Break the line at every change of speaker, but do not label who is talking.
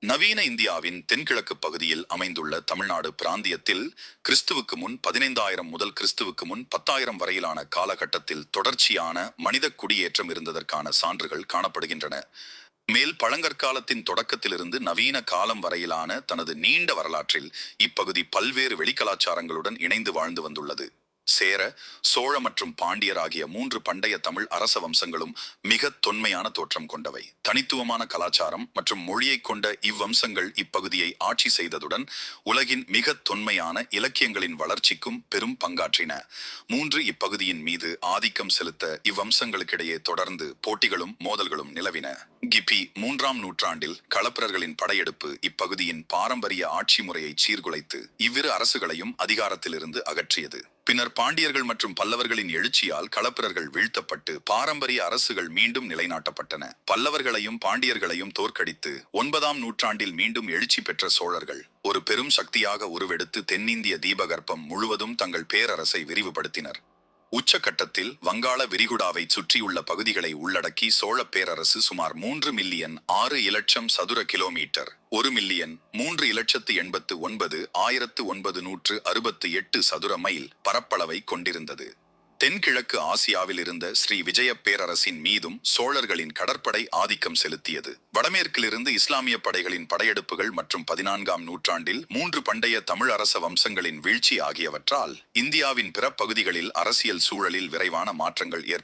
நவீன இந்தியாவின் தென்கிழக்கு பகுதியில் அமைந்துள்ள தமிழ்நாடு பிராந்தியத்தில் கிறிஸ்துவுக்கு முன் 15,000 முதல் கிறிஸ்துவுக்கு முன் 10,000 வரையிலான காலகட்டத்தில் தொடர்ச்சியான மனித குடியேற்றம் இருந்ததற்கான சான்றுகள் காணப்படுகின்றன. மேல் பழங்கற்காலத்தின் தொடக்கத்திலிருந்து நவீன காலம் வரையிலான தனது நீண்ட வரலாற்றில் இப்பகுதி பல்வேறு வெளிக்கலாச்சாரங்களுடன் இணைந்து வாழ்ந்து வந்துள்ளது. சேர, சோழ மற்றும் பாண்டியர் ஆகிய 3 பண்டைய தமிழ் அரச வம்சங்களும் மிக தொன்மையான தோற்றம் கொண்டவை. தனித்துவமான கலாச்சாரம் மற்றும் மொழியை கொண்ட இவ்வம்சங்கள் இப்பகுதியை ஆட்சி செய்ததுடன் உலகின் மிக தொன்மையான இலக்கியங்களின் வளர்ச்சிக்கும் பெரும் பங்காற்றின. இப்பகுதியின் மீது ஆதிக்கம் செலுத்த இவ்வம்சங்களுக்கிடையே தொடர்ந்து போட்டிகளும் மோதல்களும் நிலவின. கிபி 3ஆம் நூற்றாண்டில் களப்பிரர்களின் படையெடுப்பு இப்பகுதியின் பாரம்பரிய ஆட்சி முறையை சீர்குலைத்து இவ்விரு அரசுகளையும் அதிகாரத்திலிருந்து அகற்றியது. பின்னர் பாண்டியர்கள் மற்றும் பல்லவர்களின் எழுச்சியால் களப்பிரர்கள் வீழ்த்தப்பட்டு பாரம்பரிய அரசுகள் மீண்டும் நிலைநாட்டப்பட்டன. பல்லவர்களையும் பாண்டியர்களையும் தோற்கடித்து 9ஆம் நூற்றாண்டில் மீண்டும் எழுச்சி பெற்ற சோழர்கள் ஒரு பெரும் சக்தியாக உருவெடுத்து தென்னிந்திய தீபகற்பம் முழுவதும் தங்கள் பேரரசை விரிவுபடுத்தினர். உச்சகட்டத்தில் வங்காள விரிகுடாவை சுற்றியுள்ள பகுதிகளை உள்ளடக்கி சோழ பேரரசு சுமார் 3,06,00,000 சதுர கிலோமீட்டர் 1,3,89,968 சதுர மைல் பரப்பளவை கொண்டிருந்தது. தென்கிழக்கு ஆசியாவில் இருந்த ஸ்ரீ விஜய பேரரசின் மீதும் சோழர்களின் கடற்படை ஆதிக்கம் செலுத்தியது. வடமேற்கிலிருந்து இஸ்லாமிய படைகளின் படையெடுப்புகள் மற்றும் 14ஆம் நூற்றாண்டில் 3 பண்டைய தமிழ் அரச வம்சங்களின் வீழ்ச்சி ஆகியவற்றால் இந்தியாவின் பிற பகுதிகளில் அரசியல் சூழலில் விரைவான மாற்றங்கள்